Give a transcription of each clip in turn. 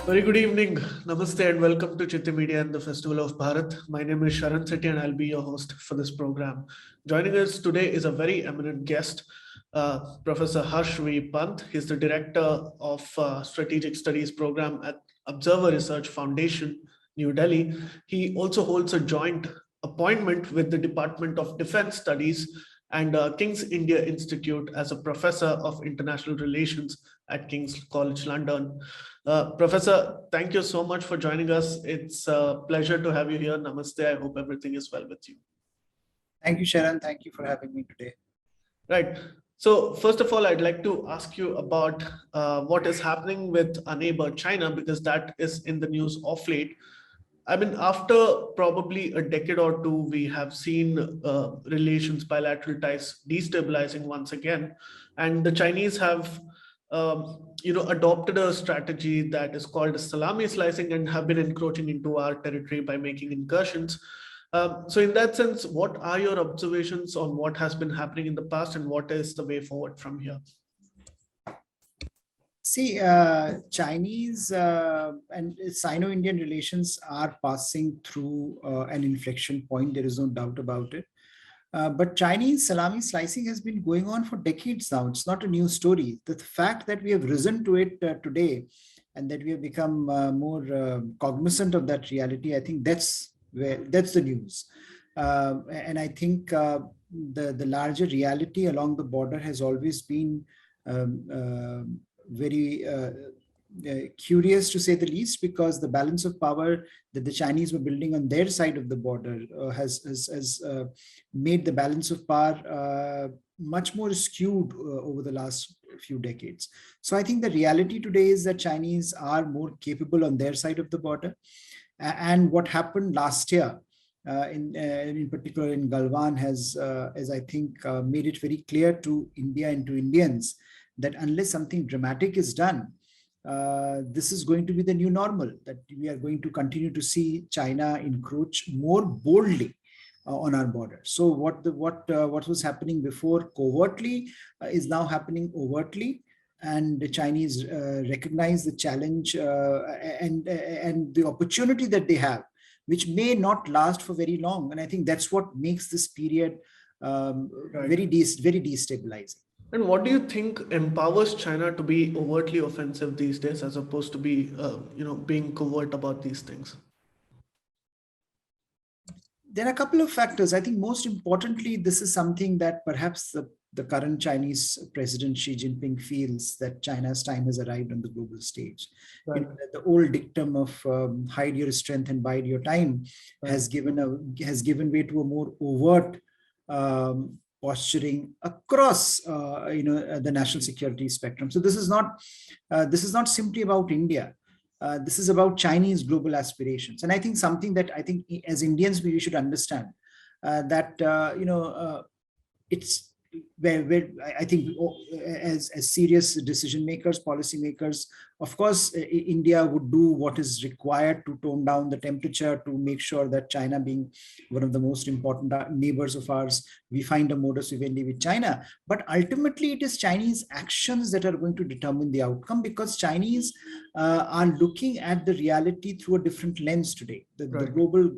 Very good evening. Namaste and welcome to Citti Media and the Festival of Bharat. My name is Sharan Setty and I'll be your host for this program. Joining us today is a very eminent guest, Professor Harsh V. Pant. He's the Director of Strategic Studies Program at Observer Research Foundation, New Delhi. He also holds a joint appointment with the Department of Defense Studies and King's India Institute as a Professor of International Relations at King's College London. Professor, thank you so much for joining us. It's a pleasure to have you here. Namaste. I hope everything is well with you. Thank you, Sharan. Thank you for having me today. Right. So first of all, I'd like to ask you about what is happening with our neighbor China, because that is in the news of late. I mean, after probably a decade or two, we have seen relations, bilateral ties destabilizing once again. And the Chinese have adopted a strategy that is called salami slicing and have been encroaching into our territory by making incursions. So in that sense, what are your observations on what has been happening in the past and what is the way forward from here? See, Chinese and Sino-Indian relations are passing through an inflection point. There is no doubt about it. But Chinese salami slicing has been going on for decades now. It's not a new story. The fact that we have risen to it today and that we have become more cognizant of that reality, I think that's the news. And I think the larger reality along the border has always been very curious, to say the least, because the balance of power that the Chinese were building on their side of the border has made the balance of power much more skewed over the last few decades. So I think the reality today is that Chinese are more capable on their side of the border. And what happened last year, in particular in Galwan, has I think made it very clear to India and to Indians that unless something dramatic is done, this is going to be the new normal, that we are going to continue to see China encroach more boldly on our border. So what was happening before covertly is now happening overtly, and the Chinese recognize the challenge and the opportunity that they have, which may not last for very long. And I think that's what makes this period very destabilizing. And what do you think empowers China to be overtly offensive these days, as opposed to be, being covert about these things? There are a couple of factors. I think most importantly, this is something that perhaps the current Chinese President Xi Jinping feels, that China's time has arrived on the global stage. Right. The old dictum of hide your strength and bide your time, right, has given way to a more overt posturing across the national security spectrum. So this is not simply about India. This is about Chinese global aspirations. And I think something that I think as Indians we should understand that it's where I think as serious decision makers, policy makers, of course, India would do what is required to tone down the temperature, to make sure that China, being one of the most important neighbors of ours, we find a modus vivendi with China. But ultimately, it is Chinese actions that are going to determine the outcome, because Chinese are looking at the reality through a different lens today. The global,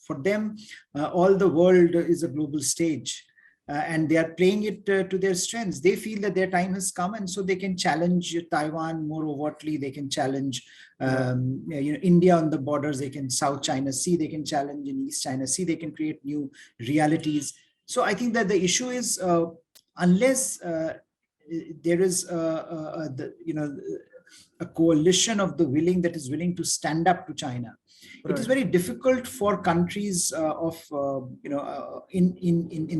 for them, all the world is a global stage. And they are playing it to their strengths. They feel that their time has come, and so they can challenge Taiwan more overtly. They can challenge India on the borders. They can South China Sea. They can challenge in East China Sea. They can create new realities. So I think that the issue is unless there is a coalition of the willing that is willing to stand up to China. Right. It is very difficult for countries in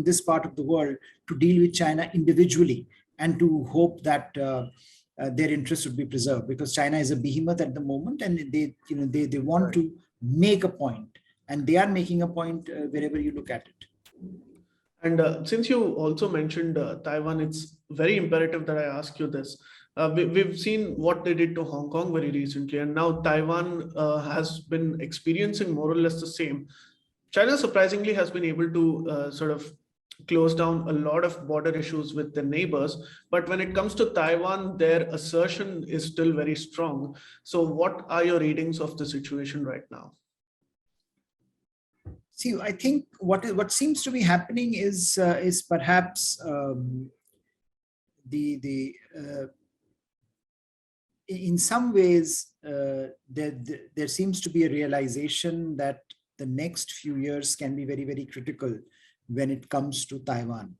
this part of the world to deal with China individually and to hope that their interests would be preserved, because China is a behemoth at the moment, and they want right. to make a point, and they are making a point wherever you look at it. And since you also mentioned Taiwan, it's very imperative that I ask you this. We've seen what they did to Hong Kong very recently, and now Taiwan has been experiencing more or less the same. China surprisingly has been able to close down a lot of border issues with the neighbors. But when it comes to Taiwan, their assertion is still very strong. So what are your readings of the situation right now? See, I think what seems to be happening is perhaps the in some ways there seems to be a realization that the next few years can be very, very critical when it comes to Taiwan.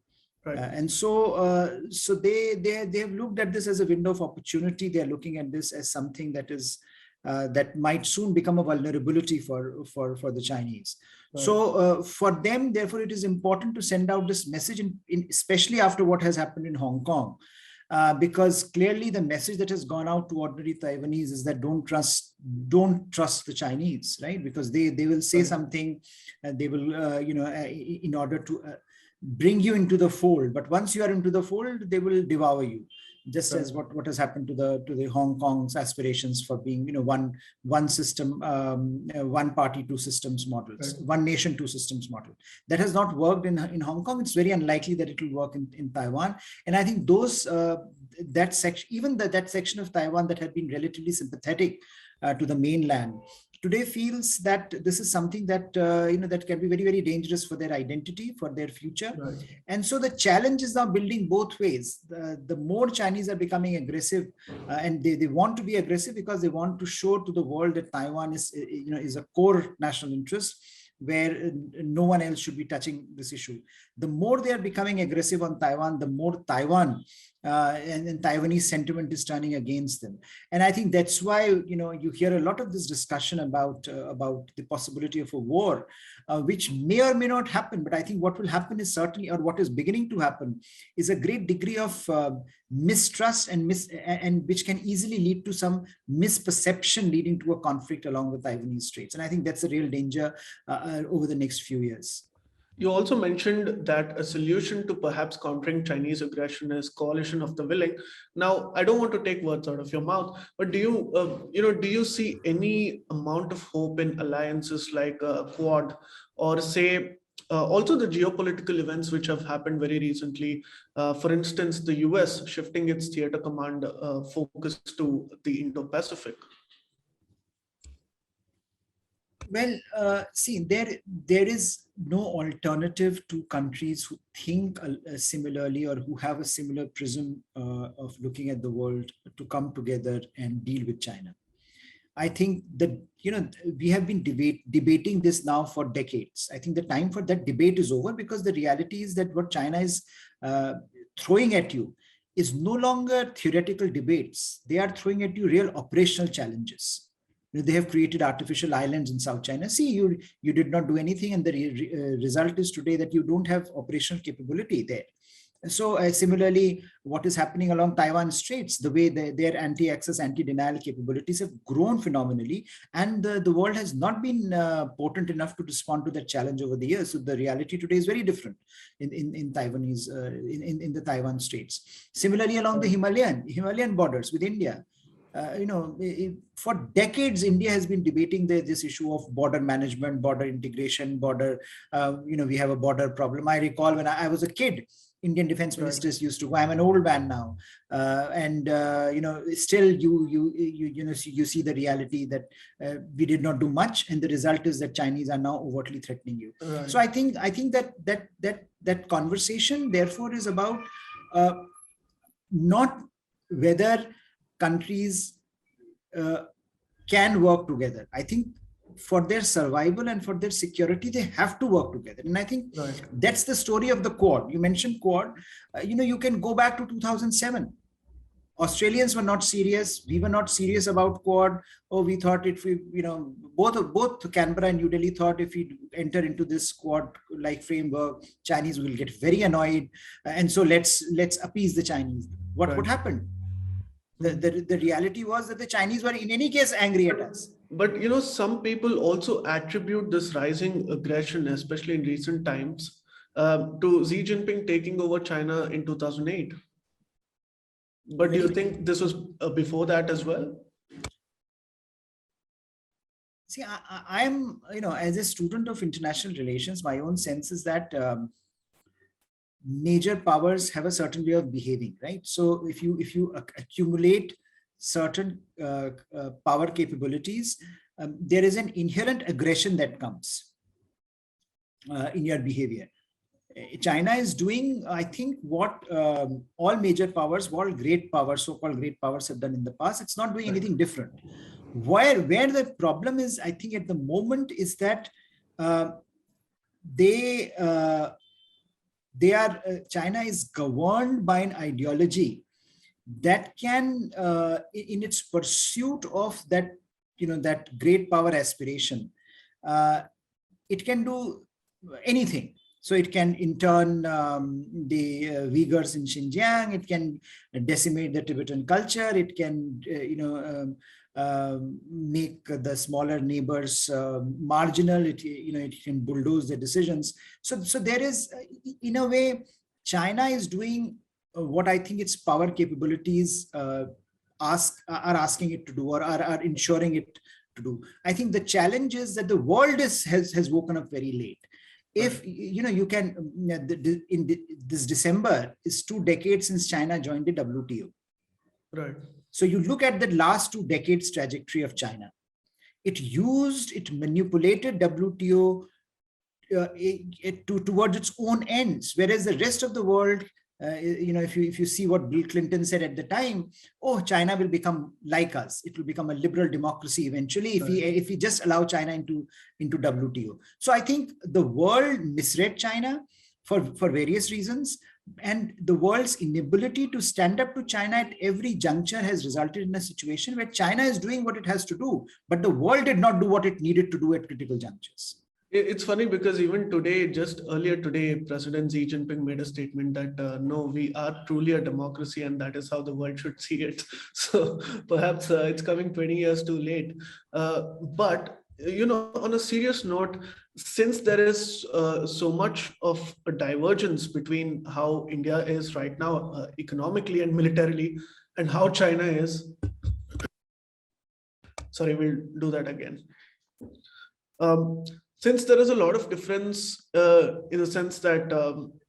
Right. And so they have looked at this as a window of opportunity. They are looking at this as something that is that might soon become a vulnerability for the Chinese. Right. So for them, therefore, it is important to send out this message, especially after what has happened in Hong Kong. Because clearly the message that has gone out to ordinary Taiwanese is that don't trust the Chinese, right? Because they will say something, they will in order to bring you into the fold. But once you are into the fold, they will devour you, just as what has happened to the Hong Kong's aspirations for being one system, one party, two systems models, one nation, two systems model. That has not worked in Hong Kong. It's very unlikely that it will work in Taiwan. And I think those that section, even that section of Taiwan that had been relatively sympathetic to the mainland, today feels that this is something that that can be very, very dangerous for their identity, for their future. Right. And so the challenge is now building both ways. The more Chinese are becoming aggressive, and they want to be aggressive because they want to show to the world that Taiwan is a core national interest, where no one else should be touching this issue. The more they are becoming aggressive on Taiwan, the more Taiwan and Taiwanese sentiment is turning against them. And I think that's why you hear a lot of this discussion about the possibility of a war, which may or may not happen. But I think what will happen is certainly, or what is beginning to happen, is a great degree of mistrust and which can easily lead to some misperception, leading to a conflict along the Taiwanese Straits. And I think that's a real danger over the next few years. You also mentioned that a solution to perhaps countering Chinese aggression is coalition of the willing. Now, I don't want to take words out of your mouth, but do you see any amount of hope in alliances like Quad, or say also the geopolitical events which have happened very recently? For instance, the US shifting its theater command focus to the Indo-Pacific. Well, see, there is no alternative to countries who think similarly, or who have a similar prism of looking at the world, to come together and deal with China. I think that we have been debating this now for decades. I think the time for that debate is over, because the reality is that what China is throwing at you is no longer theoretical debates. They are throwing at you real operational challenges. They have created artificial islands in South China. See, you did not do anything, and the result is today that you don't have operational capability there. So similarly, what is happening along Taiwan Straits, the way their anti-access, anti-denial capabilities have grown phenomenally, and the world has not been potent enough to respond to that challenge over the years. So the reality today is very different in Taiwanese in the Taiwan Straits. Similarly, along the Himalayan borders with India. For decades, India has been debating this issue of border management, border integration, border, we have a border problem. I recall when I was a kid, Indian defense ministers used to go. I'm an old man now, still you see the reality that we did not do much, and the result is that Chinese are now overtly threatening you. Right. So I think that conversation therefore is about not whether countries can work together. I think for their survival and for their security, they have to work together. And I think that's the story of the Quad. You mentioned Quad. You can go back to 2007. Australians were not serious. We were not serious about Quad. Oh, we thought if we, both Canberra and New Delhi thought if we enter into this Quad-like framework, Chinese will get very annoyed. And so let's appease the Chinese. What happened? The reality was that the Chinese were in any case angry at us. But some people also attribute this rising aggression, especially in recent times, to Xi Jinping taking over China in 2008. But do you think this was before that as well? See, I'm, as a student of international relations, my own sense is that major powers have a certain way of behaving, right? So if you accumulate certain power capabilities, there is an inherent aggression that comes in your behavior. China is doing, I think, what all major powers, all great powers, so-called great powers have done in the past. It's not doing anything different. Where the problem is, I think, at the moment is that China is governed by an ideology that can, in its pursuit of that, that great power aspiration, it can do anything. So it can intern the Uyghurs in Xinjiang. It can decimate the Tibetan culture. It can, make the smaller neighbors marginal. It can bulldoze their decisions. So there is, in a way, China is doing what I think its power capabilities are asking it to do, or are ensuring it to do. I think the challenge is that the world has woken up very late. If you can, this December is 2 decades since China joined the WTO. Right. So you look at the last 2 decades trajectory of China. It manipulated WTO towards its own ends, whereas the rest of the world, if you see what Bill Clinton said at the time, oh, China will become like us. It will become a liberal democracy eventually if we just allow China into WTO. So I think the world misread China for various reasons, and the world's inability to stand up to China at every juncture has resulted in a situation where China is doing what it has to do, but the world did not do what it needed to do at critical junctures. It's funny because even today, just earlier today, President Xi Jinping made a statement that no, we are truly a democracy and that is how the world should see it. So perhaps it's coming 20 years too late. But on a serious note, since there is so much of a divergence between how India is right now economically and militarily and how China is, sorry, we'll do that again. Since there is a lot of difference in the sense that,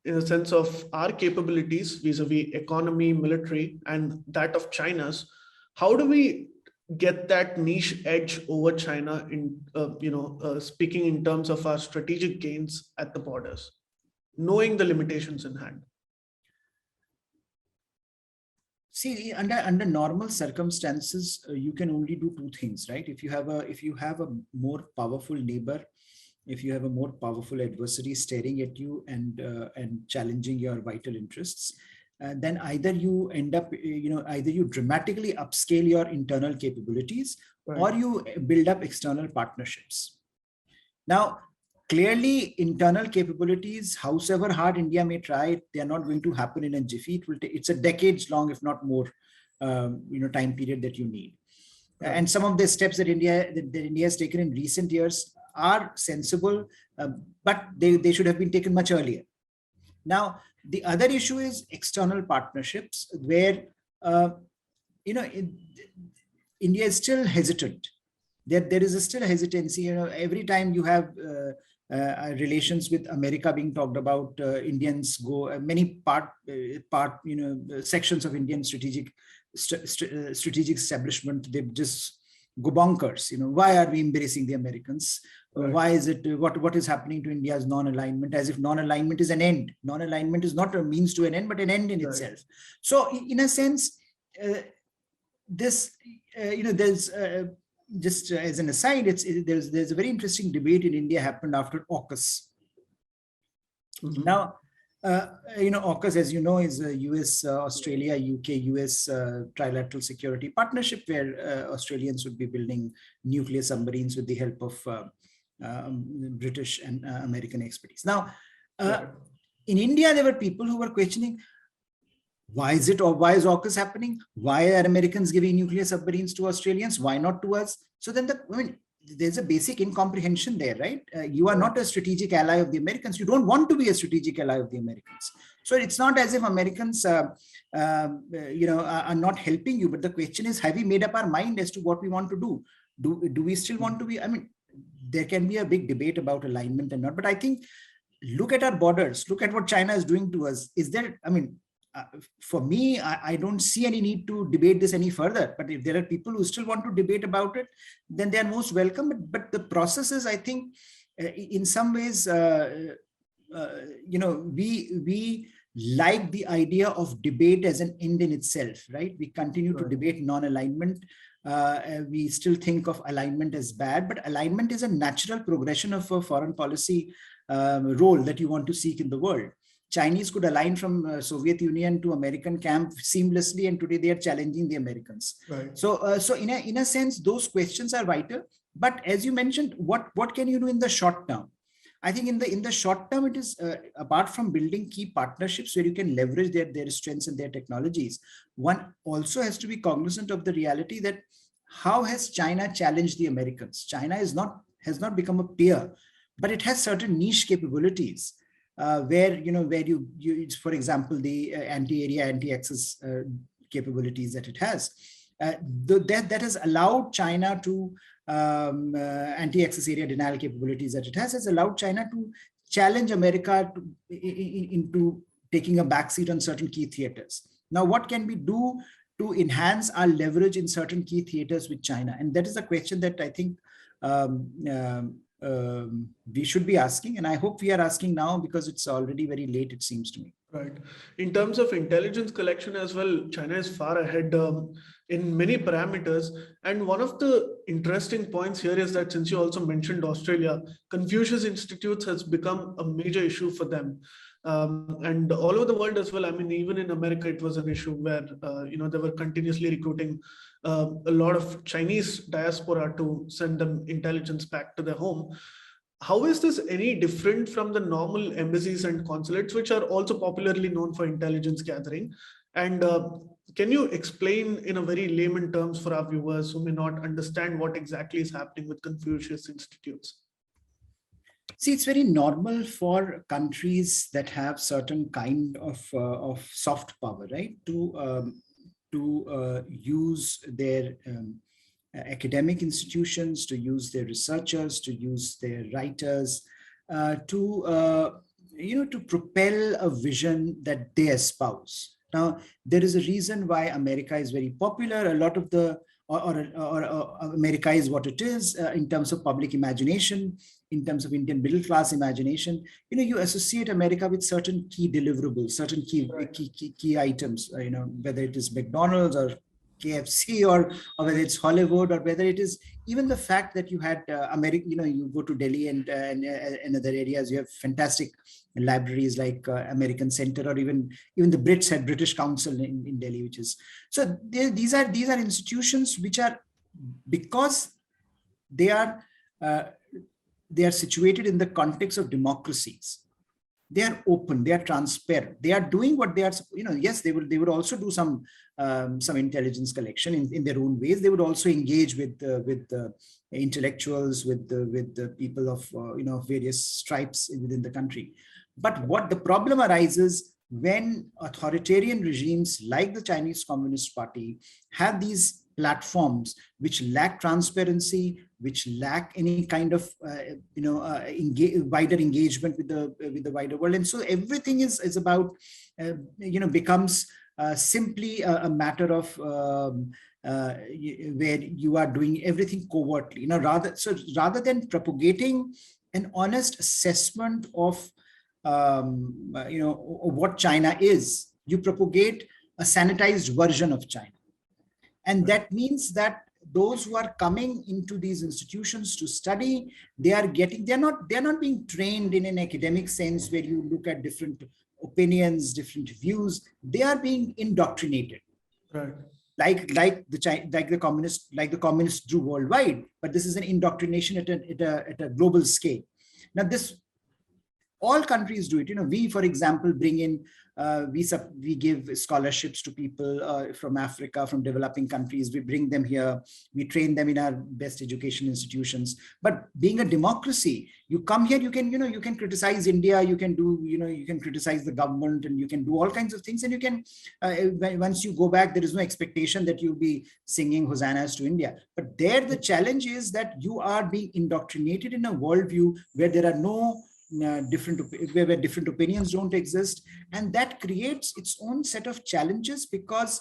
in the sense of our capabilities vis-a-vis economy, military, and that of China's, how do we get that niche edge over China in, speaking in terms of our strategic gains at the borders, knowing the limitations in hand? See, under normal circumstances, you can only do 2 things, right? If you have a more powerful neighbor, if you have a more powerful adversary staring at you and challenging your vital interests, then either you end up, either you dramatically upscale your internal capabilities, or you build up external partnerships. Now, clearly, internal capabilities, however hard India may try, they are not going to happen in a jiffy. It's a decades long, if not more, time period that you need. And some of the steps that India has taken in recent years are sensible, but they should have been taken much earlier. Now, the other issue is external partnerships, where India is still hesitant. There is still a hesitancy. Every time you have relations with America being talked about, Indians go many sections of Indian strategic establishment. They just go bonkers. Why are we embracing the Americans? Why is it? What is happening to India's non-alignment? As if non-alignment is an end. Non-alignment is not a means to an end, but an end in itself. So, in a sense, there's just as an aside, there's a very interesting debate in India happened after AUKUS. Mm-hmm. Now, AUKUS, as you know, is a US, Australia, UK, US trilateral security partnership where Australians would be building nuclear submarines with the help of British and American expertise. Now, in India, there were people who were questioning, why is AUKUS happening? Why are Americans giving nuclear submarines to Australians? Why not to us? So then there's a basic incomprehension there, right? You are not a strategic ally of the Americans. You don't want to be a strategic ally of the Americans. So it's not as if Americans, are not helping you. But the question is, have we made up our mind as to what we want to do? Do we still want to be? There can be a big debate about alignment and not. But I think look at our borders, look at what China is doing to us. Is there, I mean, for me, I don't see any need to debate this any further. But if there are people who still want to debate about it, then they are most welcome. But the process is, I think, in some ways, we like the idea of debate as an end in itself, right? We continue to debate non-alignment. We still think of alignment as bad, but alignment is a natural progression of a foreign policy role that you want to seek in the world. Chinese could align from Soviet Union to American camp seamlessly, and today they are challenging the Americans. Right. So in a sense, those questions are vital. But as you mentioned, what can you do in the short term? I think in the short term, it is apart from building key partnerships where you can leverage their strengths and their technologies, one also has to be cognizant of the reality that how has China challenged the Americans? China has not become a peer, but it has certain niche capabilities. Where you for example, the anti-area, anti-access capabilities that it has, that has allowed China to anti-access area denial capabilities that it has allowed China to challenge America into taking a backseat on certain key theaters. Now, what can we do to enhance our leverage in certain key theaters with China? And that is a question that I think we should be asking, and I hope we are asking now, because it's already very late, it seems to me. Right. In terms of intelligence collection as well, China is far ahead in many parameters. And one of the interesting points here is that, since you also mentioned Australia, Confucius Institutes has become a major issue for them. And all over the world as well. I mean, even in America, it was an issue where, they were continuously recruiting a lot of Chinese diaspora to send them intelligence back to their home. How is this any different from the normal embassies and consulates, which are also popularly known for intelligence gathering? And can you explain in a very layman terms for our viewers who may not understand what exactly is happening with Confucius Institutes? See, it's very normal for countries that have certain kind of soft power, right, to use their academic institutions, to use their researchers, to use their writers, to propel a vision that they espouse. Now, there is a reason why America is very popular. A lot of the or America is what it is in terms of public imagination, in terms of Indian middle class imagination. You associate America with certain key deliverables, certain key items. Whether it is McDonald's or KFC, or whether it's Hollywood, or whether it is even the fact that you had America. You go to Delhi and other areas, you have fantastic libraries like American Center, or even the Brits had British Council in Delhi, which is so. These are institutions which are, because they are situated in the context of democracies. They are open, they are transparent, they are doing what they are, yes, they would also do some intelligence collection in their own ways. They would also engage with the intellectuals, with the people of various stripes within the country. But what the problem arises when authoritarian regimes like the Chinese Communist Party have these platforms which lack transparency, which lack any kind of wider engagement with the wider world, and so everything is about becomes simply a matter of where you are doing everything covertly. Rather than propagating an honest assessment of what China is, you propagate a sanitized version of China. And that means that those who are coming into these institutions to study, they're not being trained in an academic sense where you look at different opinions, different views. They are being indoctrinated. Right. Like the communists do worldwide, but this is an indoctrination at a global scale. Now, all countries do it. We, for example, bring in, we give scholarships to people from Africa, from developing countries. We bring them here. We train them in our best education institutions. But being a democracy, you come here, you can criticize India, you can criticize the government, and you can do all kinds of things. And you can, once you go back, there is no expectation that you'll be singing hosannas to India. But there, the challenge is that you are being indoctrinated in a worldview where there are no where different opinions don't exist, and that creates its own set of challenges, because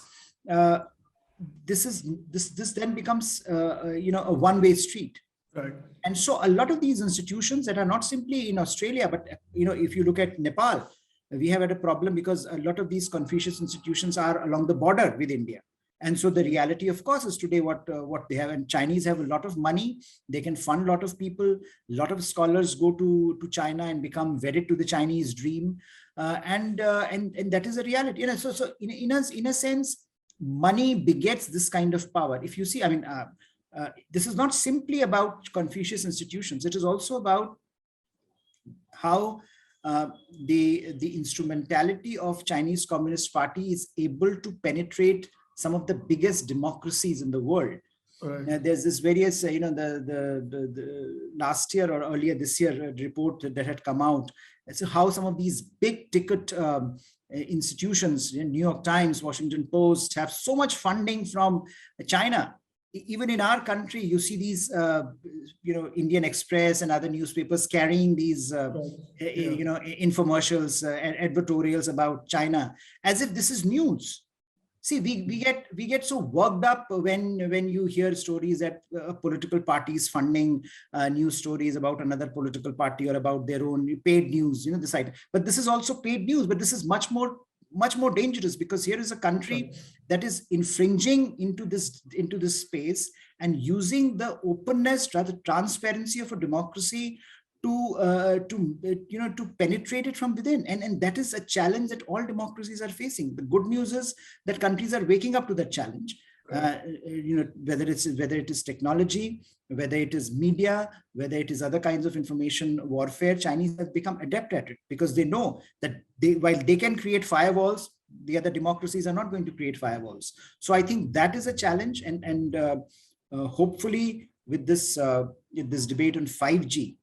this then becomes a one-way street. Right. And so a lot of these institutions that are not simply in Australia, but if you look at Nepal, we have had a problem because a lot of these Confucius institutions are along the border with India. And so the reality, of course, is today what they have. And Chinese have a lot of money. They can fund a lot of people. A lot of scholars go to China and become wedded to the Chinese dream. And that is a reality. So in a sense, money begets this kind of power. If you see, this is not simply about Confucius institutions. It is also about how the instrumentality of Chinese Communist Party is able to penetrate some of the biggest democracies in the world. Right. There's this various, the last year or earlier this year report that had come out. So how some of these big ticket institutions, New York Times, Washington Post, have so much funding from China. Even in our country, you see these, Indian Express and other newspapers carrying these, infomercials and editorials about China, as if this is news. See, we get so worked up when you hear stories that a political party is funding news stories about another political party or about their own paid news, the site. But this is also paid news, but this is much more dangerous, because here is a country that is infringing into this space and using the openness, rather transparency of a democracy to penetrate it from within, and that is a challenge that all democracies are facing. The good news is that countries are waking up to that challenge. Whether it is technology, whether it is media, whether it is other kinds of information warfare, Chinese have become adept at it, because they know that while they can create firewalls, the other democracies are not going to create firewalls. So I think that is a challenge, and hopefully with this debate on 5G,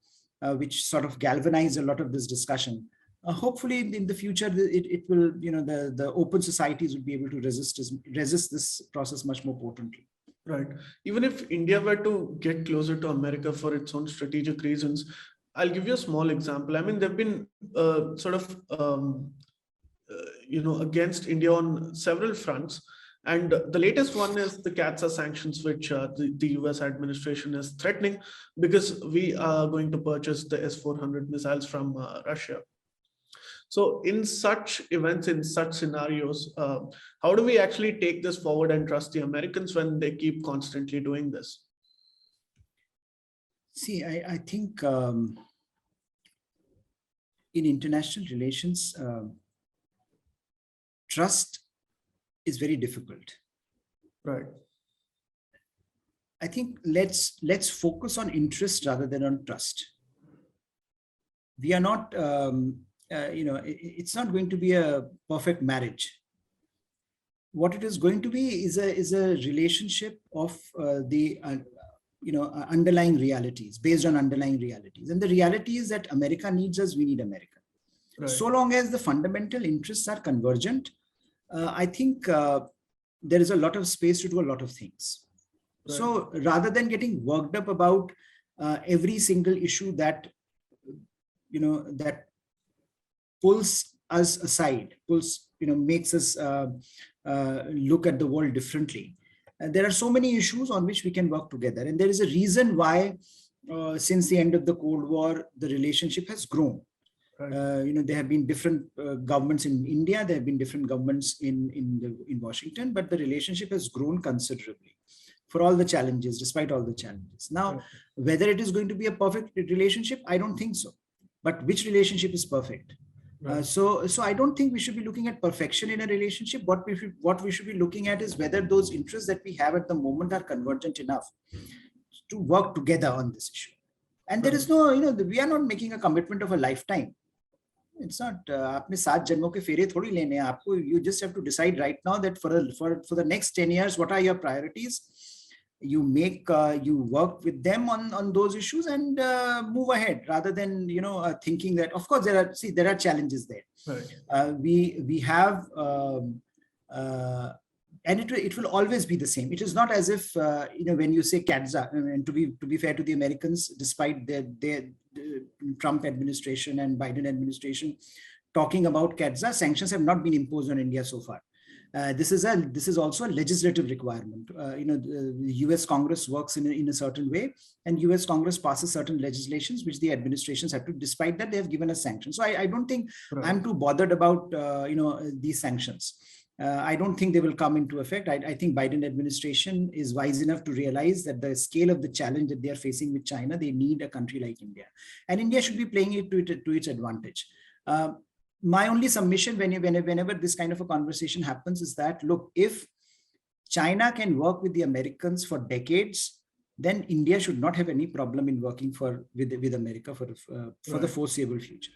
which sort of galvanized a lot of this discussion. Hopefully in the future, it will, the open societies will be able to resist this process much more potently. Right. Even if India were to get closer to America for its own strategic reasons, I'll give you a small example. They've been against India on several fronts. And the latest one is the CAATSA sanctions, which the US administration is threatening, because we are going to purchase the S-400 missiles from Russia. So in such events, in such scenarios, how do we actually take this forward and trust the Americans when they keep constantly doing this? See, I think in international relations, trust is very difficult. Right. I think let's focus on interest rather than on trust. We are not, it's not going to be a perfect marriage. What it is going to be is a relationship of underlying realities, based on underlying realities. And the reality is that America needs us, we need America. Right. So long as the fundamental interests are convergent, I think there is a lot of space to do a lot of things. Right. So rather than getting worked up about every single issue that that pulls us aside, makes us look at the world differently. There are so many issues on which we can work together, and there is a reason why since the end of the Cold War the relationship has grown. Right. There have been different governments in India, there have been different governments in Washington, but the relationship has grown considerably for all the challenges, despite all the challenges. Now, right. Whether it is going to be a perfect relationship, I don't think so. But which relationship is perfect? Right. So I don't think we should be looking at perfection in a relationship. What we should be looking at is whether those interests that we have at the moment are convergent enough to work together on this issue. And right. There is no, we are not making a commitment of a lifetime. It's not आपने 7 जन्मों के फेरे थोड़ी लेने हैं आपको. You just have to decide right now that for the next 10 years, what are your priorities? You work with them on those issues and move ahead, rather than thinking that, of course there are challenges there. Right. We have and it will always be the same. It is not as if when you say CAATSA, and to be fair to the Americans, despite Trump administration and Biden administration talking about KETZA, sanctions have not been imposed on India so far. This is also a legislative requirement. The U.S. Congress works in a certain way, and U.S. Congress passes certain legislations which the administrations have to. Despite that, they have given us sanctions. So I don't think I'm too bothered about these sanctions. I don't think they will come into effect. I think Biden administration is wise enough to realize that the scale of the challenge that they are facing with China, they need a country like India, and India should be playing it to its advantage. My only submission whenever this kind of a conversation happens is that, look, if China can work with the Americans for decades, then India should not have any problem in working with America for the foreseeable future.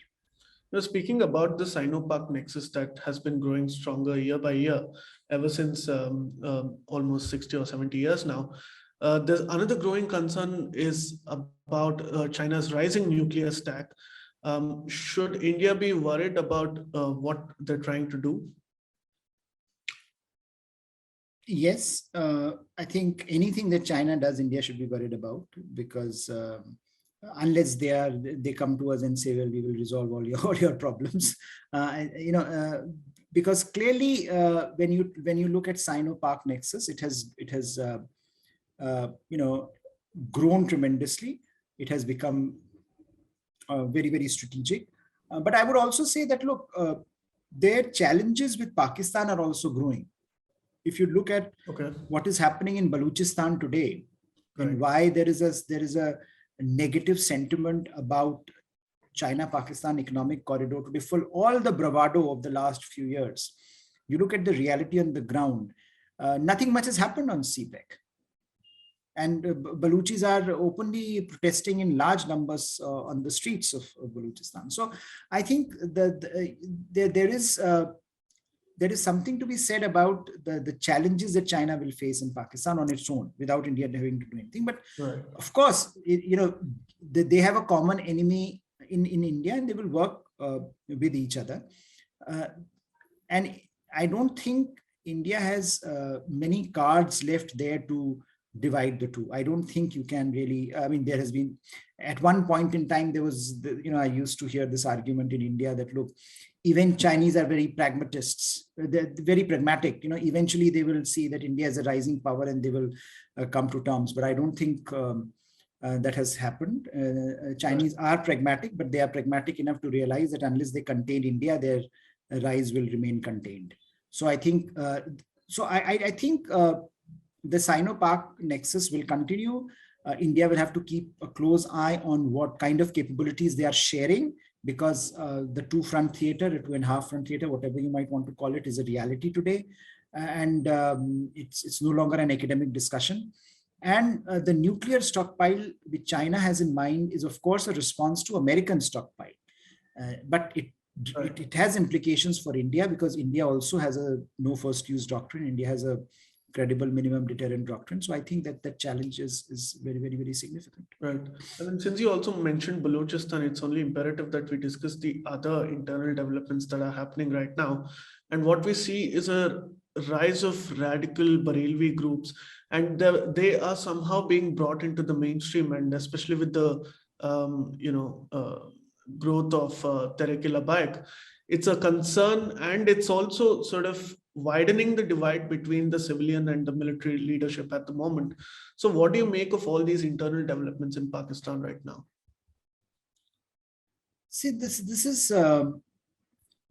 Now, speaking about the SinoPark Nexus that has been growing stronger year by year, ever since almost 60 or 70 years now, there's another growing concern is about China's rising nuclear stack. Should India be worried about what they're trying to do? Yes, I think anything that China does, India should be worried about, because unless they come to us and say, well, we will resolve all your problems, because clearly when you look at SinoPark Nexus, it has grown tremendously. It has become very, very strategic. But I would also say that, look, their challenges with Pakistan are also growing. If you look at what is happening in Balochistan today, and why there is a negative sentiment about China-Pakistan economic corridor today, for all the bravado of the last few years, you look at the reality on the ground, nothing much has happened on CPEC. And Baluchis are openly protesting in large numbers on the streets of Balochistan. So I think there is something to be said about the challenges that China will face in Pakistan on its own, without India having to do anything. But of course, they have a common enemy in India, and they will work with each other. And I don't think India has many cards left there to divide the two. I don't think you can really, there has been, at one point in time, there was, I used to hear this argument in India that, look, even Chinese are very pragmatists. They're very pragmatic. Eventually they will see that India is a rising power and they will come to terms. But I don't think that has happened. Chinese are pragmatic, but they are pragmatic enough to realize that unless they contain India, their rise will remain contained. So I think, I think the SinoPark Nexus will continue. India will have to keep a close eye on what kind of capabilities they are sharing, because the two-front theater, the two-and-a-half-front theater, whatever you might want to call it, is a reality today. And it's no longer an academic discussion. And the nuclear stockpile which China has in mind is, of course, a response to American stockpile. But it has implications for India, because India also has a no first use doctrine. India has a credible minimum deterrent doctrine. So I think that challenge is very, very, very significant. Right. And then since you also mentioned Balochistan, it's only imperative that we discuss the other internal developments that are happening right now. And what we see is a rise of radical Barelvi groups, and they are somehow being brought into the mainstream, and especially with the growth of Tehreek-e-Labbaik, it's a concern, and it's also sort of widening the divide between the civilian and the military leadership at the moment. So what do you make of all these internal developments in Pakistan right now? See, this is,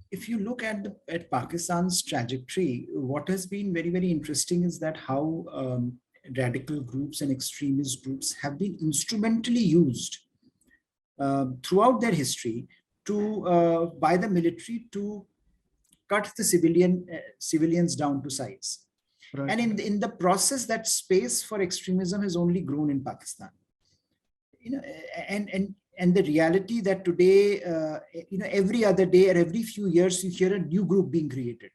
if you look at Pakistan's trajectory, what has been very, very interesting is that how radical groups and extremist groups have been instrumentally used throughout their history by the military to cut the civilians down to size. Right. And in the process, that space for extremism has only grown in Pakistan. And the reality that today, every other day or every few years, you hear a new group being created,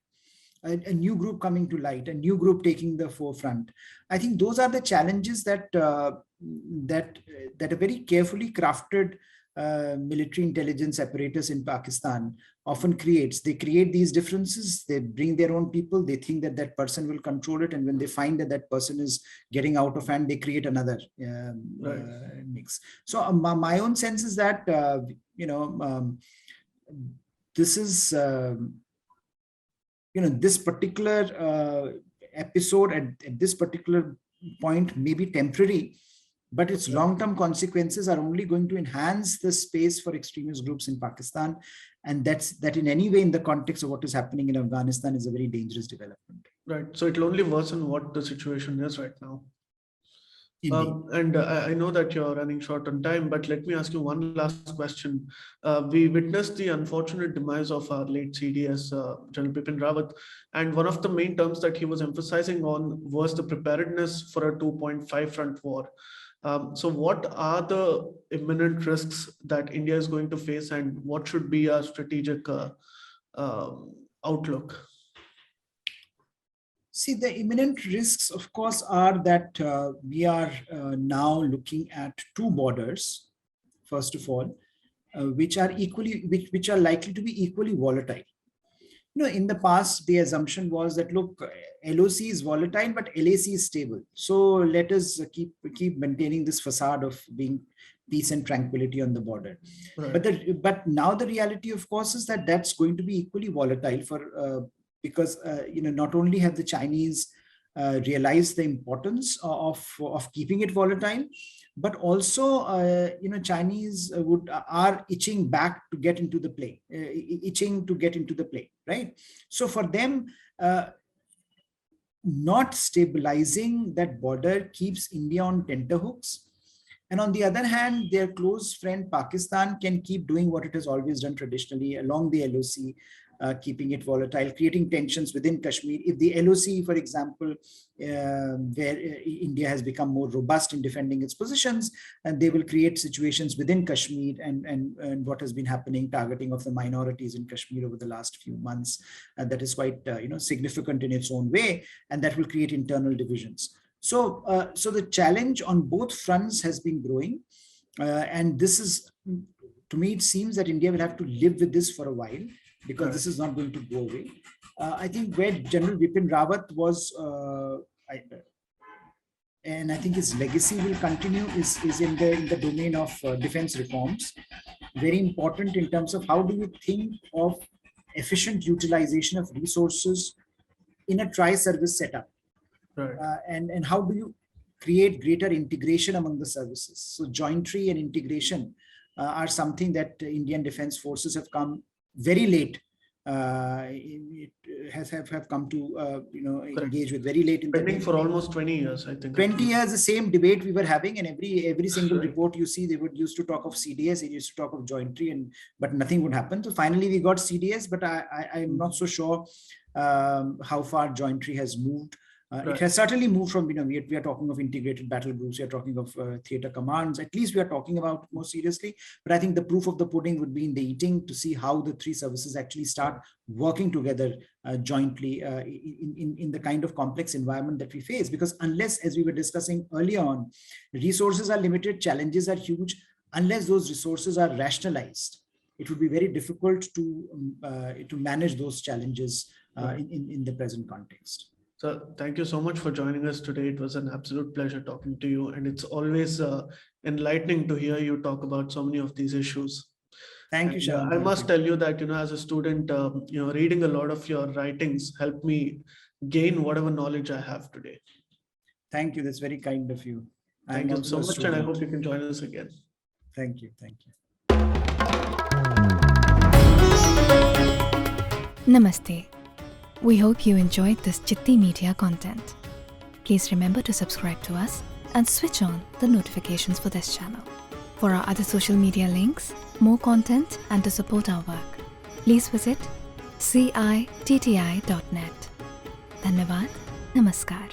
a new group coming to light, a new group taking the forefront. I think those are the challenges that a very carefully crafted military intelligence apparatus in Pakistan often creates. They create these differences, they bring their own people, they think that that person will control it, and when they find that that person is getting out of hand, they create another mix. So my own sense is that this is this particular episode at this particular point may be temporary, but its long-term consequences are only going to enhance the space for extremist groups in Pakistan. And that in any way, in the context of what is happening in Afghanistan, is a very dangerous development. Right. So it will only worsen what the situation is right now. I know that you're running short on time, but let me ask you one last question. We witnessed the unfortunate demise of our late CDS, General Bipin Rawat, and one of the main terms that he was emphasizing on was the preparedness for a 2.5 front war. So what are the imminent risks that India is going to face, and what should be our strategic outlook? See, the imminent risks, of course, are that we are now looking at two borders, first of all, which are likely to be equally volatile. In the past, the assumption was that, look, LOC is volatile, but LAC is stable. So let us keep maintaining this facade of being peace and tranquility on the border. Right. But now the reality, of course, is that that's going to be equally volatile because not only have the Chinese realized the importance of keeping it volatile, but also Chinese are itching back to get into the play, right? So for them, not stabilizing that border keeps India on tenterhooks. And on the other hand, their close friend Pakistan can keep doing what it has always done traditionally along the LOC, keeping it volatile, creating tensions within Kashmir. If the LOC, for example, where India has become more robust in defending its positions, and they will create situations within Kashmir and what has been happening, targeting of the minorities in Kashmir over the last few months, that is quite significant in its own way, and that will create internal divisions. So the challenge on both fronts has been growing, and this is, to me, it seems that India will have to live with this for a while, because this is not going to go away. I think where General Bipin Rawat was, and I think his legacy will continue, is in the domain of defense reforms. Very important in terms of how do you think of efficient utilization of resources in a tri-service setup. Right. And how do you create greater integration among the services? So jointry and integration are something that Indian Defense Forces have come very late. It have come to engage with very late in the for almost 20 years, I think. 20 years, the same debate we were having, and every single report you see, they would used to talk of CDS, they used to talk of jointry, but nothing would happen. So finally we got CDS, but I'm not so sure how far jointry has moved. It has certainly moved from, we are talking of integrated battle groups, we are talking of theater commands, at least we are talking about more seriously. But I think the proof of the pudding would be in the eating, to see how the three services actually start working together jointly in the kind of complex environment that we face. Because unless, as we were discussing earlier on, resources are limited, challenges are huge, unless those resources are rationalized, it would be very difficult to manage those challenges in the present context. So thank you so much for joining us today. It was an absolute pleasure talking to you, and it's always enlightening to hear you talk about so many of these issues. Thank you, Sharan. I must tell you that, as a student, reading a lot of your writings helped me gain whatever knowledge I have today. Thank you. That's very kind of you. Thank you so much, and I hope you can join us again. Thank you. Thank you. Namaste. We hope you enjoyed this Citti Media content. Please remember to subscribe to us and switch on the notifications for this channel. For our other social media links, more content, and to support our work, please visit citti.net. Dhanyavad. Namaskar.